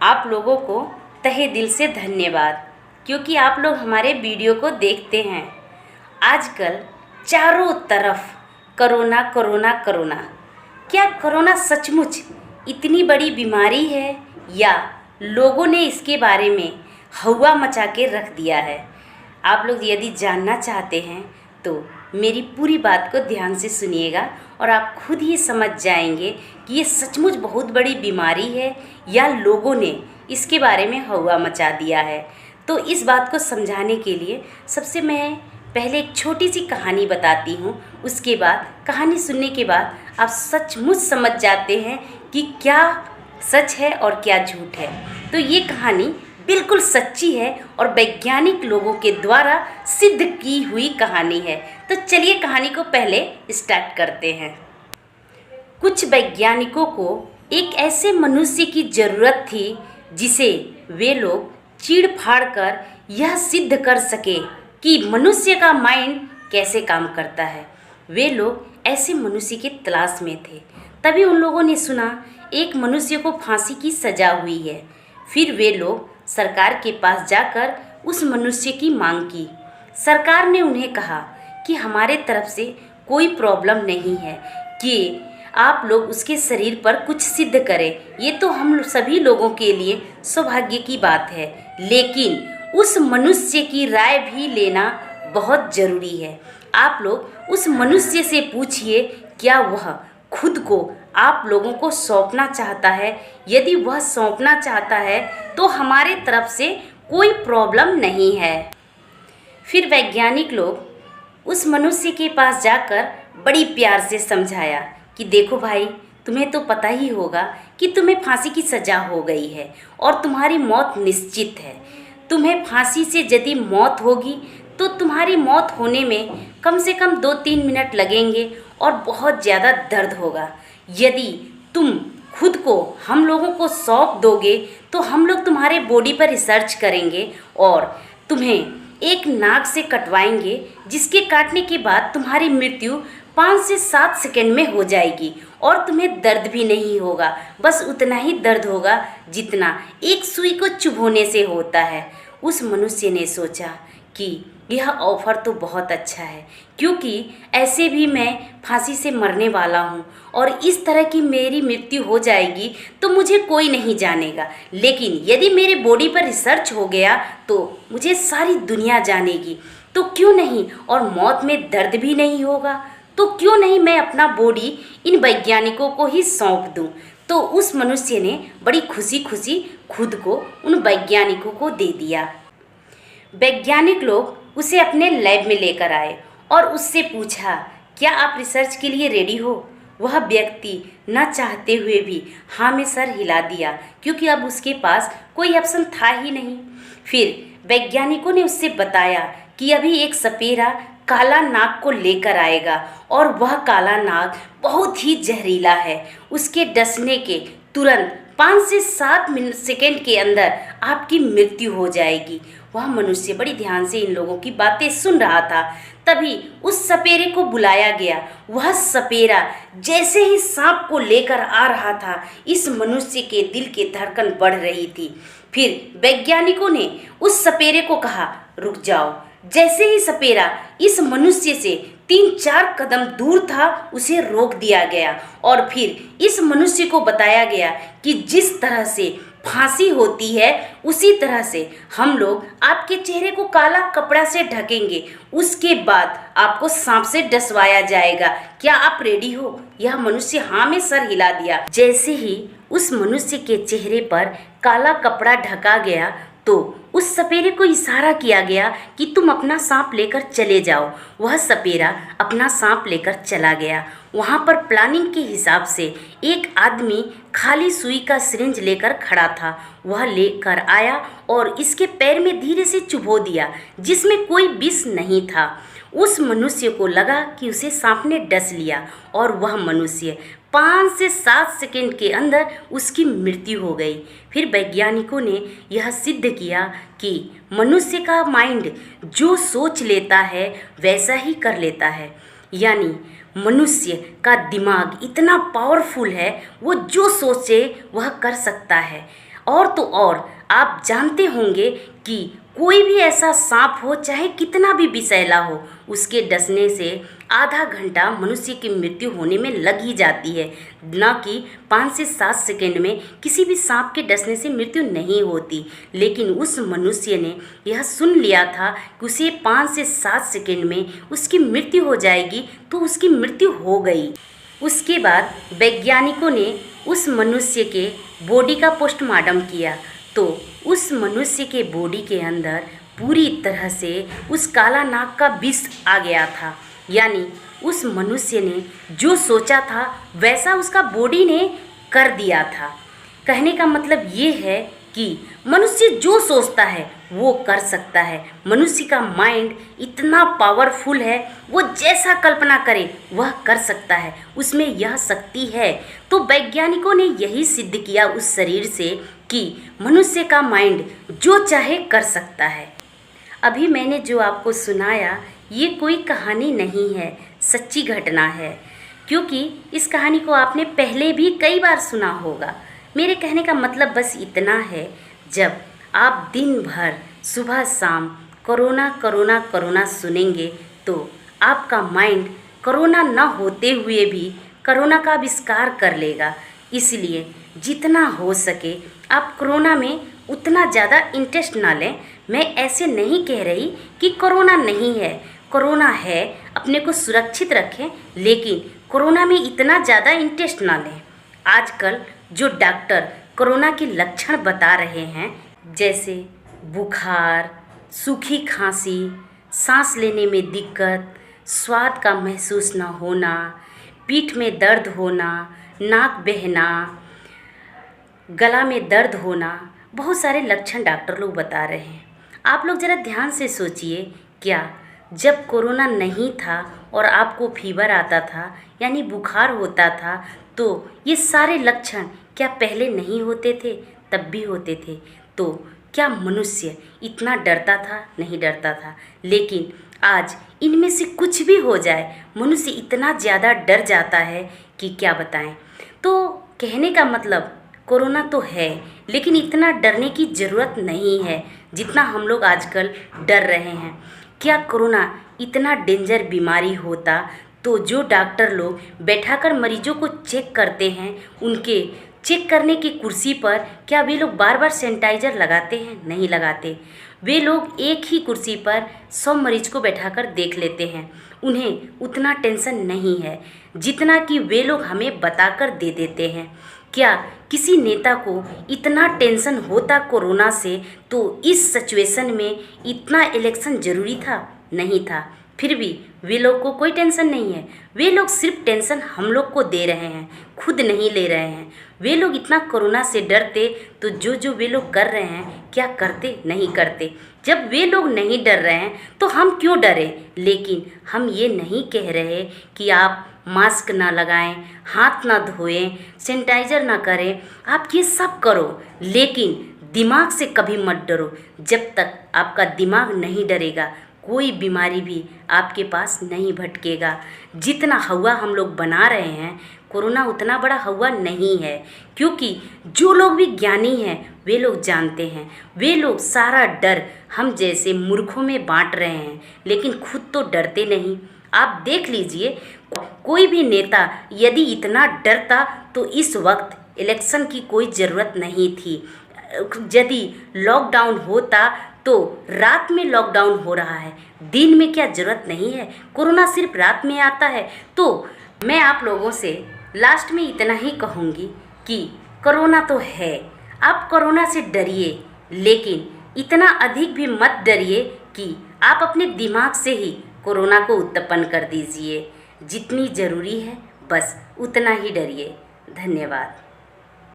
आप लोगों को तहे दिल से धन्यवाद, क्योंकि आप लोग हमारे वीडियो को देखते हैं। आजकल चारों तरफ कोरोना कोरोना कोरोना। क्या कोरोना सचमुच इतनी बड़ी बीमारी है या लोगों ने इसके बारे में हवा मचा के रख दिया है? आप लोग यदि जानना चाहते हैं तो मेरी पूरी बात को ध्यान से सुनिएगा और आप खुद ही समझ जाएंगे कि ये सचमुच बहुत बड़ी बीमारी है या लोगों ने इसके बारे में हवा मचा दिया है। तो इस बात को समझाने के लिए सबसे मैं पहले एक छोटी सी कहानी बताती हूँ। उसके बाद कहानी सुनने के बाद आप सचमुच समझ जाते हैं कि क्या सच है और क्या झूठ है। तो ये कहानी बिल्कुल सच्ची है और वैज्ञानिक लोगों के द्वारा सिद्ध की हुई कहानी है। तो चलिए कहानी को पहले स्टार्ट करते हैं। कुछ वैज्ञानिकों को एक ऐसे मनुष्य की ज़रूरत थी जिसे वे लोग चीड़-फाड़ कर यह सिद्ध कर सके कि मनुष्य का माइंड कैसे काम करता है। वे लोग ऐसे मनुष्य की तलाश में थे। तभी उन लोगों ने सुना एक मनुष्य को फांसी की सज़ा हुई है। फिर वे लोग सरकार के पास जाकर उस मनुष्य की मांग की। सरकार ने उन्हें कहा कि हमारे तरफ से कोई प्रॉब्लम नहीं है कि आप लोग उसके शरीर पर कुछ सिद्ध करें। ये तो हम सभी लोगों के लिए सौभाग्य की बात है, लेकिन उस मनुष्य की राय भी लेना बहुत ज़रूरी है। आप लोग उस मनुष्य से पूछिए क्या वह खुद को आप लोगों को सौंपना चाहता है। यदि वह सौंपना चाहता है तो हमारे तरफ से कोई प्रॉब्लम नहीं है। फिर वैज्ञानिक लोग उस मनुष्य के पास जाकर बड़ी प्यार से समझाया कि देखो भाई, तुम्हें तो पता ही होगा कि तुम्हें फांसी की सज़ा हो गई है और तुम्हारी मौत निश्चित है। तुम्हें फांसी से यदि मौत होगी तो तुम्हारी मौत होने में कम से कम 2-3 मिनट लगेंगे और बहुत ज़्यादा दर्द होगा। यदि तुम खुद को हम लोगों को सौंप दोगे तो हम लोग तुम्हारे बॉडी पर रिसर्च करेंगे और तुम्हें एक नाक से कटवाएंगे, जिसके काटने के बाद तुम्हारी मृत्यु 5 से 7 सेकंड में हो जाएगी और तुम्हें दर्द भी नहीं होगा। बस उतना ही दर्द होगा जितना एक सुई को चुभोने से होता है। उस मनुष्य ने सोचा कि यह ऑफ़र तो बहुत अच्छा है, क्योंकि ऐसे भी मैं फांसी से मरने वाला हूँ और इस तरह की मेरी मृत्यु हो जाएगी तो मुझे कोई नहीं जानेगा। लेकिन यदि मेरे बॉडी पर रिसर्च हो गया तो मुझे सारी दुनिया जानेगी। तो क्यों नहीं, और मौत में दर्द भी नहीं होगा, तो क्यों नहीं मैं अपना बॉडी इन वैज्ञानिकों को ही सौंप दूँ। तो उस मनुष्य ने बड़ी खुशी खुशी खुद को उन वैज्ञानिकों को दे दिया। वैज्ञानिक लोग उसे अपने लैब में लेकर आए और उससे पूछा क्या आप रिसर्च के लिए रेडी हो। वह व्यक्ति न चाहते हुए भी हाँ में सर हिला दिया, क्योंकि अब उसके पास कोई ऑप्शन था ही नहीं। फिर वैज्ञानिकों ने उससे बताया कि अभी एक सपेरा काला नाग को लेकर आएगा और वह काला नाग बहुत ही जहरीला है। उसके डसने के तुरंत 5 से 7 सेकंड के अंदर आपकी मृत्यु हो जाएगी। वह मनुष्य बड़ी ध्यान से इन लोगों की बातें सुन रहा था। तभी उस सपेरे को बुलाया गया। वह सपेरा जैसे ही सांप को लेकर आ रहा था, इस मनुष्य के दिल की धड़कन बढ़ रही थी। फिर वैज्ञानिकों ने उस सपेरे को कहा रुक जाओ। जैसे ही सपेरा इस मनुष्य से 3-4 कदम दूर था, उसे रोक दिया गया और फिर इस मनुष्य को बताया गया कि जिस तरह से फांसी होती है उसी तरह से हम लोग आपके चेहरे को काला कपड़ा से ढकेंगे। उसके बाद आपको सांप से डसवाया जाएगा। क्या आप रेडी हो? यह मनुष्य हाँ में सर हिला दिया। जैसे ही उस मनुष्य के चेहरे पर काला कपड़ा ढका गया तो उस सपेरे को इशारा किया गया कि तुम अपना सांप लेकर चले जाओ। वह सपेरा अपना सांप लेकर चला गया। वहाँ पर प्लानिंग के हिसाब से एक आदमी खाली सुई का सिरिंज लेकर खड़ा था। वह लेकर आया और इसके पैर में धीरे से चुभो दिया, जिसमें कोई विष नहीं था। उस मनुष्य को लगा कि उसे सांप ने डस लिया और वह मनुष्य 5 से 7 सेकंड के अंदर उसकी मृत्यु हो गई। फिर वैज्ञानिकों ने यह सिद्ध किया कि मनुष्य का माइंड जो सोच लेता है वैसा ही कर लेता है। यानी मनुष्य का दिमाग इतना पावरफुल है, वो जो सोचे वह कर सकता है। और तो और आप जानते होंगे कि कोई भी ऐसा सांप हो, चाहे कितना भी विषैला हो, उसके डसने से आधा घंटा मनुष्य की मृत्यु होने में लग ही जाती है, न कि 5 से 7 सेकंड में किसी भी सांप के डसने से मृत्यु नहीं होती। लेकिन उस मनुष्य ने यह सुन लिया था कि उसे 5 से 7 सेकंड में उसकी मृत्यु हो जाएगी, तो उसकी मृत्यु हो गई। उसके बाद वैज्ञानिकों ने उस मनुष्य के बॉडी का पोस्टमार्टम किया, तो उस मनुष्य के बॉडी के अंदर पूरी तरह से उस काला नाग का विष आ गया था। यानी उस मनुष्य ने जो सोचा था वैसा उसका बॉडी ने कर दिया था। कहने का मतलब ये है कि मनुष्य जो सोचता है वो कर सकता है। मनुष्य का माइंड इतना पावरफुल है, वो जैसा कल्पना करे वह कर सकता है, उसमें यह शक्ति है। तो वैज्ञानिकों ने यही सिद्ध किया उस शरीर से कि मनुष्य का माइंड जो चाहे कर सकता है। अभी मैंने जो आपको सुनाया ये कोई कहानी नहीं है, सच्ची घटना है, क्योंकि इस कहानी को आपने पहले भी कई बार सुना होगा। मेरे कहने का मतलब बस इतना है, जब आप दिन भर सुबह शाम कोरोना कोरोना कोरोना सुनेंगे तो आपका माइंड कोरोना न होते हुए भी कोरोना का आविष्कार कर लेगा। इसलिए जितना हो सके आप कोरोना में उतना ज़्यादा इंटरेस्ट ना लें। मैं ऐसे नहीं कह रही कि कोरोना नहीं है, कोरोना है, अपने को सुरक्षित रखें, लेकिन कोरोना में इतना ज़्यादा इंटरेस्ट ना लें। आजकल जो डॉक्टर कोरोना के लक्षण बता रहे हैं, जैसे बुखार, सूखी खांसी, सांस लेने में दिक्कत, स्वाद का महसूस न होना, पीठ में दर्द होना, नाक बहना, गला में दर्द होना, बहुत सारे लक्षण डॉक्टर लोग बता रहे हैं। आप लोग ज़रा ध्यान से सोचिए, क्या जब कोरोना नहीं था और आपको फीवर आता था यानी बुखार होता था, तो ये सारे लक्षण क्या पहले नहीं होते थे? तब भी होते थे। तो क्या मनुष्य इतना डरता था? नहीं डरता था। लेकिन आज इनमें से कुछ भी हो जाए, मनुष्य इतना ज़्यादा डर जाता है कि क्या बताएं। तो कहने का मतलब कोरोना तो है, लेकिन इतना डरने की ज़रूरत नहीं है जितना हम लोग आजकल डर रहे हैं। क्या कोरोना इतना डेंजर बीमारी होता तो जो डॉक्टर लोग बैठाकर मरीजों को चेक करते हैं, उनके चेक करने की कुर्सी पर क्या वे लोग बार बार सैनिटाइज़र लगाते हैं? नहीं लगाते। वे लोग एक ही कुर्सी पर 100 मरीज को बैठाकर देख लेते हैं। उन्हें उतना टेंशन नहीं है जितना कि वे लोग हमें बताकर दे देते हैं। क्या किसी नेता को इतना टेंशन होता कोरोना से तो इस सिचुएशन में इतना इलेक्शन ज़रूरी था? नहीं था। फिर भी वे लोग को कोई टेंशन नहीं है। वे लोग सिर्फ टेंशन हम लोग को दे रहे हैं, खुद नहीं ले रहे हैं। वे लोग इतना कोरोना से डरते तो जो वे लोग कर रहे हैं क्या करते? नहीं करते। जब वे लोग नहीं डर रहे हैं तो हम क्यों डरें? लेकिन हम ये नहीं कह रहे कि आप मास्क ना लगाएं, हाथ ना धोएं, सैनिटाइज़र ना करें। आप ये सब करो, लेकिन दिमाग से कभी मत डरो। जब तक आपका दिमाग नहीं डरेगा, कोई बीमारी भी आपके पास नहीं भटकेगा। जितना हवा हम लोग बना रहे हैं, कोरोना उतना बड़ा हवा नहीं है, क्योंकि जो लोग भी ज्ञानी हैं वे लोग जानते हैं। वे लोग सारा डर हम जैसे मूर्खों में बांट रहे हैं, लेकिन खुद तो डरते नहीं। आप देख लीजिए, कोई भी नेता यदि इतना डरता तो इस वक्त इलेक्शन की कोई ज़रूरत नहीं थी। यदि लॉकडाउन होता तो रात में लॉकडाउन हो रहा है, दिन में क्या ज़रूरत नहीं है? कोरोना सिर्फ रात में आता है। तो मैं आप लोगों से लास्ट में इतना ही कहूँगी कि कोरोना तो है, आप कोरोना से डरिए, लेकिन इतना अधिक भी मत डरिए कि आप अपने दिमाग से ही कोरोना को उत्पन्न कर दीजिए। जितनी ज़रूरी है बस उतना ही डरिए। धन्यवाद।